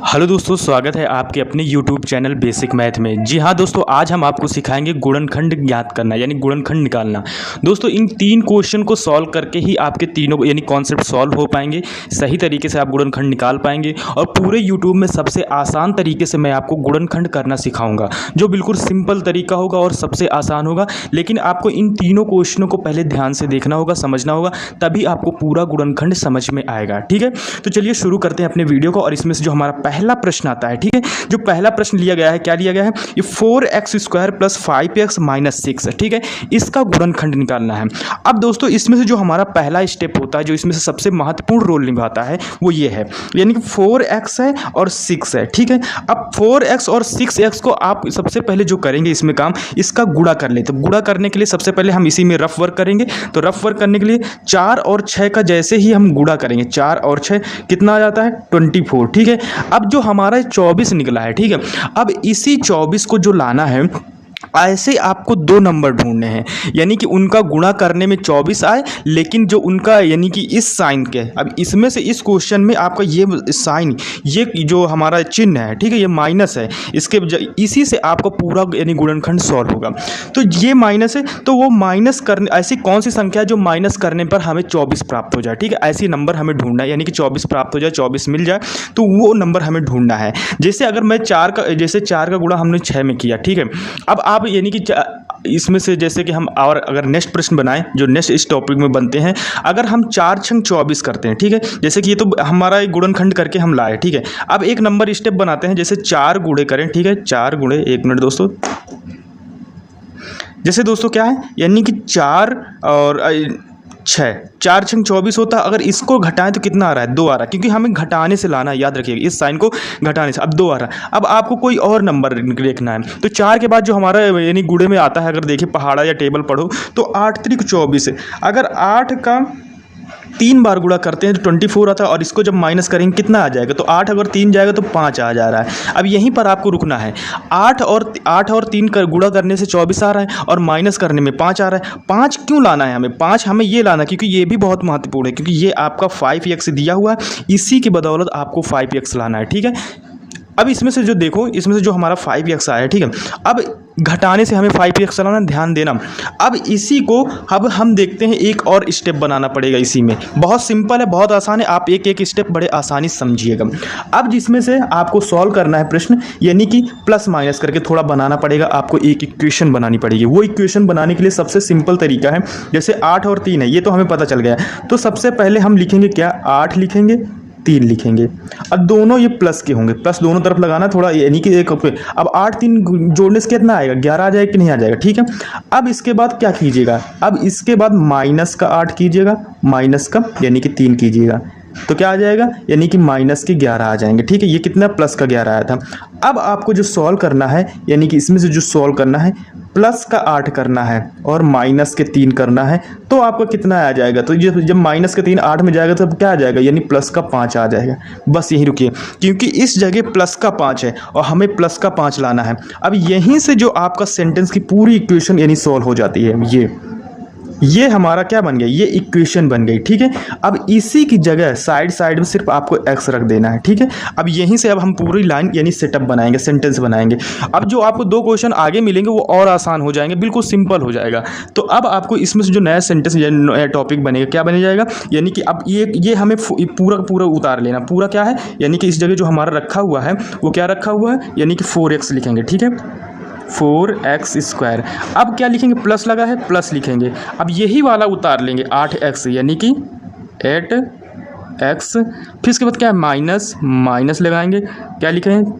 Hello दोस्तों, स्वागत है आपके अपने YouTube चैनल बेसिक मैथ में। जी हाँ दोस्तों, आज हम आपको सिखाएंगे गुणनखंड ज्ञात करना यानी गुणनखंड निकालना। दोस्तों इन तीन क्वेश्चन को सॉल्व करके ही आपके तीनों यानी कॉन्सेप्ट सॉल्व हो पाएंगे, सही तरीके से आप गुणनखंड निकाल पाएंगे। और पूरे YouTube में सबसे आसान तरीके से मैं आपको गुणनखंड करना सिखाऊंगा, जो बिल्कुल सिंपल तरीका होगा और सबसे आसान होगा। लेकिन आपको इन तीनों क्वेश्चनों को पहले ध्यान से देखना होगा, समझना होगा, तभी आपको पूरा गुणनखंड समझ में आएगा। ठीक है, तो चलिए शुरू करते हैं अपने वीडियो को। और इसमें से जो हमारा पहला प्रश्न आता है, ठीक है, जो पहला प्रश्न लिया गया है, क्या लिया गया है, ये 4x² + 5x - 6, ठीक है, इसका गुणनखंड निकालना है। अब दोस्तों इसमें से जो हमारा पहला स्टेप होता है, जो इसमें से सबसे महत्वपूर्ण रोल निभाता है, वो ये है, यानी कि 4x है और 6 है। ठीक है, अब 4x और 6x को आप सबसे पहले जो करेंगे इसमें काम, इसका गुणा कर लेते। तो गुणा करने के लिए सबसे पहले हम इसी में रफ वर्क करेंगे। तो रफ वर्क करने के लिए 4 और 6 का जैसे ही हम गुणा करेंगे, 4 और 6 कितना आ जाता है, 24। ठीक है, अब जो हमारा 24 निकला है, ठीक है, अब इसी 24 को जो लाना है, ऐसे आपको दो नंबर ढूंढने हैं, यानी कि उनका गुणा करने में 24 आए, लेकिन जो उनका यानी कि इस साइन के, अब इसमें से इस क्वेश्चन में आपका ये साइन, ये जो हमारा चिन्ह है, ठीक है, ये माइनस है, इसके इसी से आपका पूरा यानी गुणनखंड सॉल्व होगा। तो ये माइनस है, तो वो माइनस करने, ऐसी कौन सी संख्या है जो माइनस करने पर हमें 24 प्राप्त हो जाए। ठीक है, ऐसी नंबर हमें ढूंढना है, यानी कि 24 प्राप्त हो जाए, 24 मिल जाए, तो वो नंबर हमें ढूंढना है। जैसे अगर मैं 4 का गुणा हमने 6 में किया, ठीक है, अब आप यानी कि इसमें से जैसे कि हम और अगर नेक्स्ट प्रश्न बनाएं, जो नेक्स्ट इस टॉपिक में बनते हैं, अगर हम 4 × 24 करते हैं, ठीक है, जैसे कि ये तो हमारा एक गुणनखंड करके हम लाए, ठीक है, अब एक नंबर स्टेप बनाते हैं, जैसे 4 गुणे करें, ठीक है, 4 गुणे, 1 मिनट दोस्तों, जैसे दोस्तों क्या है, यानी कि 4 और 6, 4 × 24 होता है। अगर इसको घटाएं तो कितना आ रहा है, 2 आ रहा है, क्योंकि हमें घटाने से लाना है, याद रखिएगा, इस साइन को घटाने से। अब 2 आ रहा है, अब आपको कोई और नंबर देखना है। तो 4 के बाद जो हमारा यानी गुणे में आता है, अगर देखिए पहाड़ा या टेबल पढ़ो, तो 8 × 3 = 24 है। अगर 8 का 3 बार गुणा करते हैं तो 24 आता है, और इसको जब माइनस करेंगे कितना आ जाएगा, तो 8 अगर 3 जाएगा तो 5 आ जा रहा है। अब यहीं पर आपको रुकना है। 8 और 3 का गुणा करने से 24 आ रहा है, और माइनस करने में 5 आ रहा है। 5 क्यों लाना है हमें, 5 हमें ये लाना है क्योंकि ये भी बहुत महत्वपूर्ण है, क्योंकि ये आपका 5x दिया हुआ है, इसी की बदौलत आपको 5x लाना है। ठीक है, अब इसमें से जो देखो, इसमें से जो हमारा 5x आया है, ठीक है, अब घटाने से हमें 5x चलाना, ध्यान देना। अब इसी को अब हम देखते हैं, एक और स्टेप बनाना पड़ेगा इसी में। बहुत सिंपल है, बहुत आसान है, आप एक एक स्टेप बड़े आसानी से समझिएगा। अब जिसमें से आपको सॉल्व करना है प्रश्न, यानी कि प्लस माइनस करके थोड़ा बनाना पड़ेगा, आपको एक इक्वेशन बनानी पड़ेगी। वो इक्वेशन बनाने के लिए सबसे सिंपल तरीका है, जैसे 8 और 3 है, ये तो हमें पता चल गया है, तो सबसे पहले हम लिखेंगे क्या, 8 लिखेंगे, 3 लिखेंगे, और दोनों ये प्लस के होंगे, प्लस दोनों तरफ लगाना थोड़ा, यानी कि एक। अब 8 3 जोड़ने से कितना आएगा, 11 आ जाएगा कि नहीं आ जाएगा। ठीक है, अब इसके बाद क्या कीजिएगा, अब इसके बाद माइनस का 8 कीजिएगा, माइनस का यानी कि 3 कीजिएगा, तो क्या आ जाएगा, यानी कि माइनस के 11 आ जाएंगे। ठीक है, ये कितना, प्लस का 11 आया था। अब आपको जो सॉल्व करना है, यानी कि इसमें से जो सॉल्व करना है, प्लस का 8 करना है और माइनस के 3 करना है, तो आपका कितना आ जाएगा, तो जब माइनस के 3 8 में जाएगा तो क्या आ जाएगा, यानी प्लस का 5 आ जाएगा। बस यहीं रुकिए, क्योंकि इस जगह प्लस का 5 है और हमें प्लस का 5 लाना है। अब यहीं से जो आपका सेंटेंस की पूरी इक्वेशन यानी सॉल्व हो जाती है। ये हमारा क्या बन गया, ये इक्वेशन बन गई। ठीक है, अब इसी की जगह साइड साइड में सिर्फ आपको x रख देना है। ठीक है, अब यहीं से अब हम पूरी लाइन यानी सेटअप बनाएंगे, सेंटेंस बनाएंगे। अब जो आपको 2 क्वेश्चन आगे मिलेंगे वो और आसान हो जाएंगे, बिल्कुल सिंपल हो जाएगा। तो अब आपको इसमें से जो नया सेंटेंस या नया टॉपिक बनेगा, क्या बन जाएगा, यानी कि अब ये हमें पूरा उतार लेना। पूरा क्या है, यानी कि इस जगह जो हमारा रखा हुआ है वो क्या रखा हुआ है, यानी कि 4x लिखेंगे। ठीक है, 4x², अब क्या लिखेंगे, प्लस लगा है, प्लस लिखेंगे। अब यही वाला उतार लेंगे, 8x, यानी कि 8x, फिर इसके बाद क्या है, माइनस लगाएंगे, क्या लिखेंगे,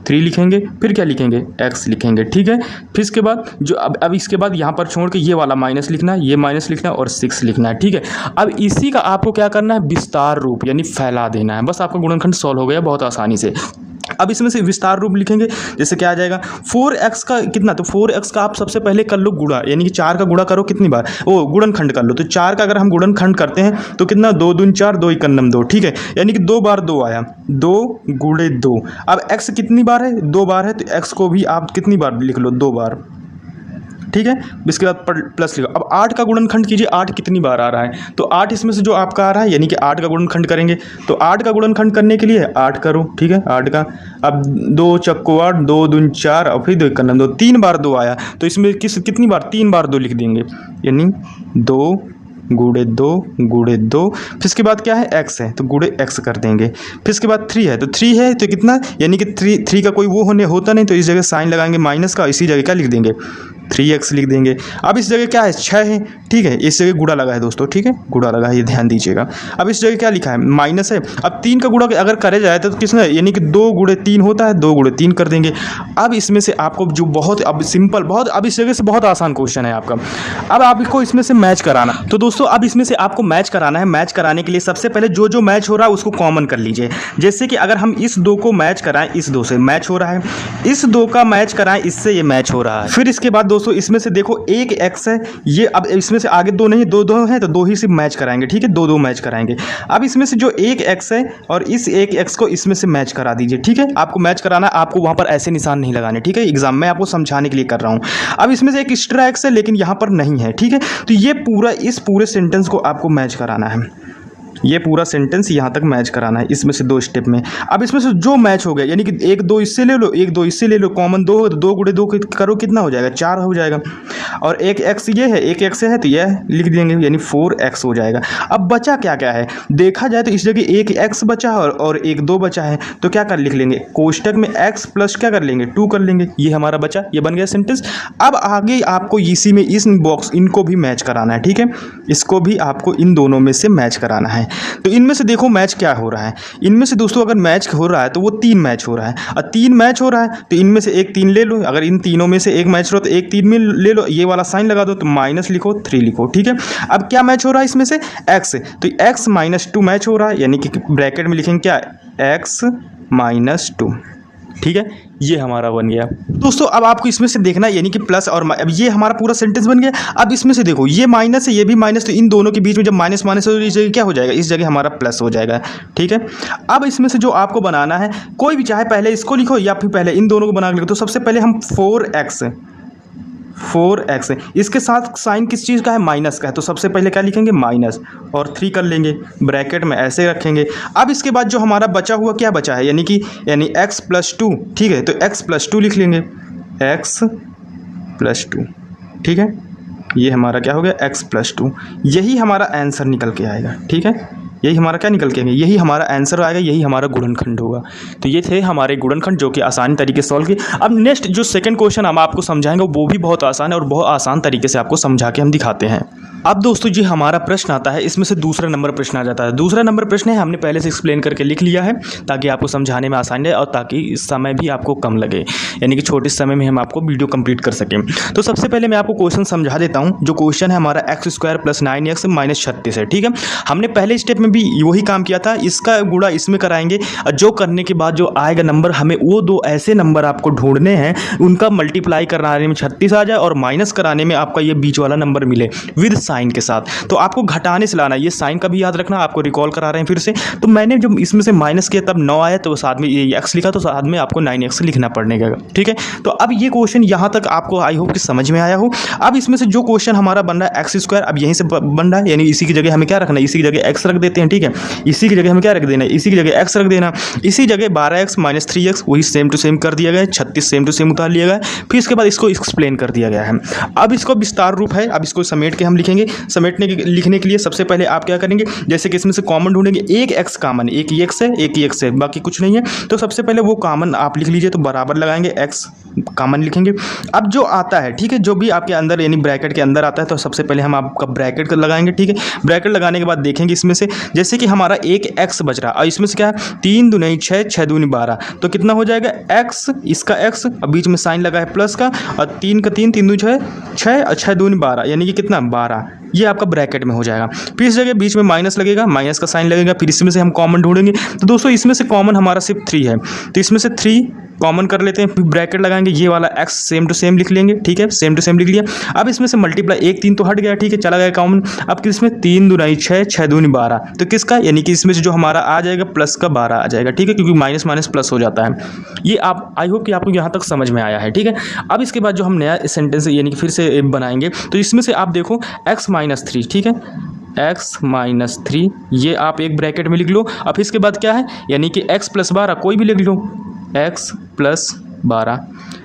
3 लिखेंगे, फिर क्या लिखेंगे, x लिखेंगे। ठीक है, फिर इसके बाद जो अब इसके बाद यहाँ पर छोड़ के ये वाला माइनस लिखना है, ये माइनस लिखना है और 6 लिखना है। ठीक है, अब इसी का आपको क्या करना है, विस्तार रूप यानी फैला देना है। बस आपका गुणनखंड सॉल्व हो गया बहुत आसानी से। अब इसमें से विस्तार रूप लिखेंगे, जैसे क्या आ जाएगा, 4x का कितना, तो 4x का आप सबसे पहले कर लो गुणा, यानी कि 4 का गुणा करो कितनी बार, वो गुणनखंड कर लो। तो 4 का अगर हम गुणनखंड करते हैं तो कितना, 2 दूनी 4, 2 एकम 2। ठीक है, यानी कि 2 बार 2 आया, 2 × 2। अब x कितनी बार है, 2 बार है, तो x को भी आप कितनी बार लिख लो, 2 बार। ठीक है। इसके बाद प्लस लिखो। अब 8 का गुणनखंड कीजिए, 8 कितनी बार आ रहा है, तो 8 इसमें से जो आपका आ रहा है, यानी कि 8 का गुणनखंड करेंगे। तो 8 का गुणनखंड करने के लिए 8 करो, ठीक है, 8 का। अब 2 चक्को 8, 2 दूनी 4 और फिर 2 करना 2, 3 बार 2 आया, तो इसमें कितनी बार, 3 बार 2 लिख देंगे, यानी 2 गुणे 2 गुणे 2। फिर इसके बाद क्या है, x है तो गुणे x कर देंगे। फिर इसके बाद 3 है तो 3 है तो कितना, यानी कि 3 का कोई वो होता नहीं, तो इस जगह साइन लगाएंगे माइनस का, इसी जगह क्या लिख देंगे, 3x लिख देंगे। अब इस जगह क्या है, 6 है, ठीक है, इस जगह गुणा लगा है दोस्तों, ठीक है, गुणा लगा है, ये ध्यान दीजिएगा। अब इस जगह क्या लिखा है, माइनस है। अब 3 का गुणा अगर करे जाए तो किसने, यानी कि 2 गुणे 3 होता है, 2 गुणे 3 कर देंगे। अब इसमें से आपको जो बहुत अब सिंपल, बहुत अब इस जगह से बहुत आसान क्वेश्चन है आपका। अब आपको इसमें से मैच कराना, तो दोस्तों अब इसमें से आपको मैच कराना है। मैच कराने के लिए सबसे पहले जो मैच हो रहा है उसको कॉमन कर लीजिए। जैसे कि अगर हम इस 2 को मैच कराएं, इस 2 से मैच हो रहा है, इस 2 का मैच कराएं, इससे ये मैच हो रहा है। फिर इसके बाद दोस्तों इसमें से देखो एक x है, ये अब इसमें से आगे 2 नहीं, 2 है तो 2 ही सिर्फ मैच कराएंगे, ठीक है, 2 मैच कराएंगे। अब इसमें से जो एक x है और इस एक x को इसमें से मैच करा दीजिए, ठीक है। आपको मैच कराना, आपको वहां पर ऐसे निशान नहीं लगाने, ठीक है, एग्जाम में आपको समझाने के लिए कर रहा हूं। अब इसमें से एक एक्स्ट्रा x है लेकिन यहां पर नहीं है, ठीक है, तो ये पूरा, इस पूरे सेंटेंस को आपको मैच कराना है, ये पूरा सेंटेंस यहाँ तक मैच कराना है इसमें से 2 स्टेप में। अब इसमें से जो मैच हो गया, यानी कि 1 2 इससे ले लो, 1 2 इससे ले लो, कॉमन 2 हो तो 2 गुणे 2 करो, कितना हो जाएगा, 4 हो जाएगा। और एक x ये है, एक x है तो यह लिख देंगे, यानी 4x हो जाएगा। अब बचा क्या क्या है, देखा जाए तो इस जगह एक x बचा है और एक 2 बचा है, तो क्या कर लिख लेंगे, कोष्टक में x प्लस क्या कर लेंगे, 2 कर लेंगे, ये हमारा बचा, ये बन गया सेंटेंस। अब आगे आपको इसी में इस बॉक्स इनको भी मैच कराना है, ठीक है, इसको भी आपको इन दोनों में से मैच कराना है। तो इनमें से देखो मैच क्या हो रहा है, इनमें से दोस्तों अगर मैच हो रहा है तो वो 3 मैच हो रहा है, और 3 मैच हो रहा है तो इनमें से एक 3 ले लो। अगर इन तीनों में से एक मैच हो तो एक 3 में ले लो, ये वाला साइन लगा दो, तो माइनस लिखो 3 लिखो, ठीक है। अब क्या मैच हो रहा है इसमें से, x, तो x -2 मैच हो रहा है, यानी कि ब्रैकेट में लिखेंगे क्या, x -2, ठीक है, ये हमारा बन गया। दोस्तों अब आपको इसमें से देखना है, यानी कि प्लस और अब ये हमारा पूरा सेंटेंस बन गया। अब इसमें से देखो ये माइनस है, ये भी माइनस, तो इन दोनों के बीच में जब माइनस माइनस हो, इस जगह क्या हो जाएगा, इस जगह हमारा प्लस हो जाएगा, ठीक है। अब इसमें से जो आपको बनाना है, कोई भी चाहे पहले इसको लिखो या फिर पहले इन दोनों को बना के लिखो। तो सबसे पहले हम 4x है, इसके साथ साइन किस चीज़ का है, माइनस का है, तो सबसे पहले क्या लिखेंगे, माइनस, और 3 कर लेंगे, ब्रैकेट में ऐसे रखेंगे। अब इसके बाद जो हमारा बचा हुआ क्या बचा है, यानी x +2, ठीक है, तो x +2 लिख लेंगे, x +2, ठीक है, ये हमारा क्या हो गया, x +2, यही हमारा आंसर निकल के आएगा, ठीक है, यही हमारा क्या निकल के आएगा, यही हमारा आंसर आएगा, यही हमारा गुणनखंड होगा। तो ये थे हमारे गुणनखंड जो कि आसान तरीके से सॉल्व किए। अब नेक्स्ट जो सेकंड क्वेश्चन हम आपको समझाएंगे वो भी बहुत आसान है और बहुत आसान तरीके से आपको समझा के हम दिखाते हैं। अब दोस्तों जी हमारा प्रश्न आता है, इसमें से दूसरा नंबर प्रश्न आ जाता है। दूसरा नंबर प्रश्न है, हमने पहले से एक्सप्लेन करके लिख लिया है ताकि आपको समझाने में आसानी रहे और ताकि समय भी आपको कम लगे, यानी कि छोटे समय में हम आपको वीडियो कंप्लीट कर सकें। तो सबसे पहले मैं आपको क्वेश्चन समझा देता हूँ। जो क्वेश्चन है हमारा x² + 9x - 36 है, ठीक है। हमने पहले स्टेप में भी वही काम किया था, इसका गुणा इसमें कराएंगे और जो करने के बाद जो आएगा नंबर, हमें वो 2 ऐसे नंबर आपको ढूंढने हैं, उनका मल्टीप्लाई कराने में 36 आ जाए और माइनस कराने में आपका ये बीच वाला नंबर मिले विद साइन के साथ। तो आपको घटाने से लाना, ये साइन का भी याद रखना, आपको रिकॉल करा रहे हैं फिर से। तो मैंने जब इसमें से माइनस किया तब 9 आया, तो साथ में ये x लिखा, तो साथ में आपको 9x लिखना पड़ेगा, ठीक है। तो अब ये क्वेश्चन यहाँ तक आपको आई होप कि समझ में आया हो। अब इसमें से जो क्वेश्चन हमारा बन रहा है x², अब यहीं से बन रहा है, यानी इसी की जगह हमें क्या रखना है, इसी की जगह x रख देते हैं, ठीक है। इसी की जगह हमें क्या रख देना है, इसी की जगह x रख देना, इसी जगह 12x - 3x, वही सेम टू सेम कर दिया गया है, 36 सेम टू सेम उतार लिया गया है। फिर इसके बाद इसको एक्सप्लेन कर दिया गया है। अब इसको विस्तार रूप है, अब इसको समेट के हम लिखेंगे। लिखने के लिए सबसे पहले आप क्या करेंगे, जैसे कि इसमें से कॉमन ढूंढेंगे, एक x कॉमन, एक ही x है, एक ही x है, बाकी कुछ नहीं है। तो सबसे पहले वो कॉमन आप लिख लीजिए, तो बराबर लगाएंगे, x कॉमन लिखेंगे। अब जो आता है, ठीक है, जो भी आपके अंदर यानी ब्रैकेट के अंदर आता है, तो सबसे पहले हम आपका ब्रैकेट लगाएंगे, ठीक है। ब्रैकेट लगाने के बाद देखेंगे इसमें से, जैसे कि हमारा एक x बच रहा है और इसमें से क्या है, 3 दूनी 6, 6 दूनी 12, तो कितना हो जाएगा, x, इसका x, और बीच में साइन लगा है प्लस का, और 3 का 3, 3 दूनी 6, 6 और 6 दूनी 12, यानी कि कितना, 12, ये आपका ब्रैकेट में हो जाएगा। फिर इस जगह बीच में माइनस लगेगा, माइनस का साइन लगेगा, फिर इसमें से हम कॉमन ढूंढेंगे। तो दोस्तों इसमें से कॉमन हमारा सिर्फ 3 है, तो इसमें से 3 कॉमन कर लेते हैं, फिर ब्रैकेट लगाएंगे, ये वाला x सेम टू सेम लिख लेंगे, ठीक है, सेम टू सेम लिख लिया। अब इसमें से मल्टीप्लाई 1 3 तो हट गया, ठीक है, चला गया कॉमन। अब किसमें 3 दूनी 6, 6 दूनी 12, तो किसका, यानी कि इसमें से जो हमारा आ जाएगा प्लस का 12 आ जाएगा, ठीक है, क्योंकि माइनस माइनस प्लस हो जाता है। ये आप आई होप कि आपको यहाँ तक समझ में आया है, ठीक है। अब इसके बाद जो हम नया सेंटेंस यानी कि फिर से बनाएंगे, तो इसमें से आप देखो x माइनस 3, ठीक है, x माइनस 3, ये आप एक ब्रैकेट में लिख लो। अब इसके बाद क्या है, यानी कि x प्लस 12 कोई भी लिख लो, x प्लस 12।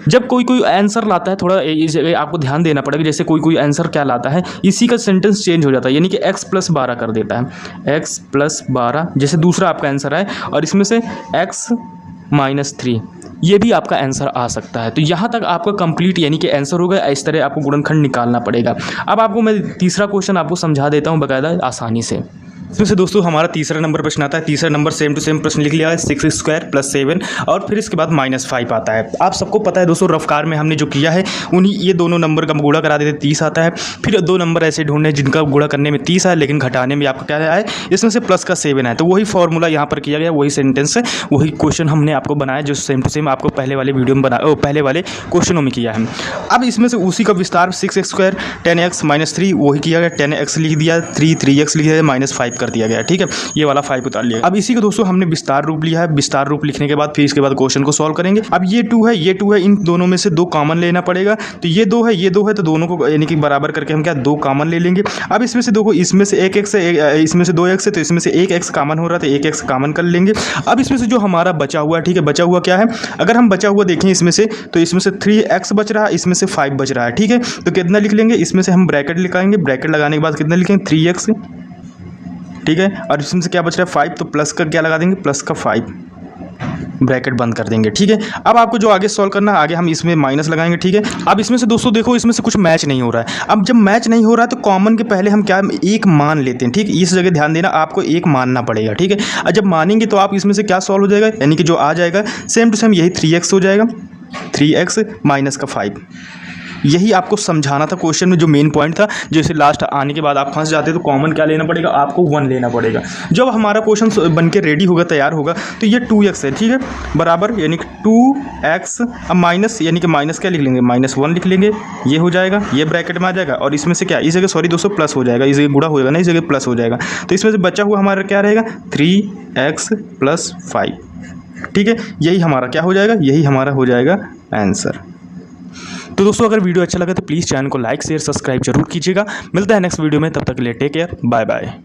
जब कोई आंसर लाता है, थोड़ा इस जगह आपको ध्यान देना पड़ेगा, जैसे कोई आंसर क्या लाता है, इसी का सेंटेंस चेंज हो जाता है, यानी कि x प्लस 12 कर देता है, x प्लस 12, जैसे दूसरा आपका आंसर है, और इसमें से x माइनस 3, ये भी आपका आंसर आ सकता है। तो यहाँ तक आपका कंप्लीट यानी कि आंसर हो गया। इस तरह आपको गुणनखंड निकालना पड़ेगा। अब आपको मैं तीसरा क्वेश्चन आपको समझा देता हूँ बाकायदा आसानी से। इसमें से दोस्तों हमारा तीसरा नंबर प्रश्न आता है। तीसरा नंबर सेम टू सेम प्रश्न लिख लिया है, 6 स्क्वायर प्लस 7 और फिर इसके बाद -5 आता है। आप सबको पता है दोस्तों, रफ्तार में हमने जो किया है उन्हीं ये दोनों नंबर का गुणा करा देते 30 आता है। फिर 2 नंबर ऐसे ढूंढने जिनका गुणा करने में 30 है लेकिन घटाने में आपका क्या है, इसमें से प्लस का 7 है। तो वही फॉर्मूला यहाँ पर किया गया, वही सेंटेंस है, वही क्वेश्चन हमने आपको बनाया जो सेम टू सेम आपको पहले वाले वीडियो में पहले वाले क्वेश्चनों में किया है। अब इसमें से उसी का विस्तार 6 स्क्वायर 10x माइनस 3 वही किया गया, 10x लिख दिया, 3x लिख दिया, -5 कर दिया गया, ठीक है, ये वाला 5 उतार लिया। अब इसी को दोस्तों हमने विस्तार रूप लिया है। विस्तार रूप लिखने के बाद फिर इसके बाद क्वेश्चन को सॉल्व करेंगे। अब ये 2 है, ये 2 है, इन दोनों में से 2 कॉमन लेना पड़ेगा। तो ये 2 है, ये 2 है, तो दोनों को यानी कि बराबर करके हम क्या 2 कॉमन ले लेंगे। अब इसमें से देखो, इसमें से 1x है, इसमें से 2x है, तो इसमें से 1x कॉमन हो रहा था, 1x कॉमन कर लेंगे। अब इसमें से जो हमारा बचा हुआ है, ठीक है, बचा हुआ क्या है, अगर हम बचा हुआ देखें इसमें से, तो इसमें से 3x बच रहा है, इसमें से 5 बच रहा है, ठीक है। तो कितना लिख लेंगे, इसमें से हम ब्रैकेट लगाएंगे, ब्रैकेट लगाने के बाद कितना लिखेंगे 3x, ठीक है, और इसमें से क्या बच रहा है 5, तो प्लस का क्या लगा देंगे, प्लस का 5, ब्रैकेट बंद कर देंगे, ठीक है। अब आपको जो आगे सॉल्व करना है, आगे हम इसमें माइनस लगाएंगे, ठीक है। अब इसमें से दोस्तों देखो, इसमें से कुछ मैच नहीं हो रहा है। अब जब मैच नहीं हो रहा है तो कॉमन के पहले हम क्या एक मान लेते हैं, ठीक है, इस जगह ध्यान देना, आपको एक मानना पड़ेगा, ठीक है। और जब मानेंगे तो आप इसमें से क्या सॉल्व हो जाएगा, यानी कि जो आ जाएगा सेम टू सेम यही 3x हो जाएगा, 3x माइनस का 5। यही आपको समझाना था क्वेश्चन में, जो मेन पॉइंट था। जैसे लास्ट आने के बाद आप फंस जाते तो कॉमन क्या लेना पड़ेगा, आपको 1 लेना पड़ेगा। जब हमारा क्वेश्चन बन के रेडी होगा, तैयार होगा, तो ये 2x है, ठीक है, बराबर यानी कि 2x, अब माइनस यानी कि माइनस क्या लिख लेंगे, -1 लिख लेंगे, ये हो जाएगा, ये ब्रैकेट में आ जाएगा, और इसमें से क्या, इस जगह सॉरी दोस्तों प्लस हो जाएगा, इस जगह गुणा हो जाएगा ना, इस जगह प्लस हो जाएगा। तो इसमें से बचा हुआ हमारा क्या रहेगा 3x प्लस 5, ठीक है, यही हमारा क्या हो जाएगा, यही हमारा हो जाएगा आंसर। तो दोस्तों अगर वीडियो अच्छा लगा तो प्लीज़ चैनल को लाइक शेयर सब्सक्राइब जरूर कीजिएगा। मिलता है नेक्स्ट वीडियो में, तब तक के लिए टेक केयर, बाय बाय।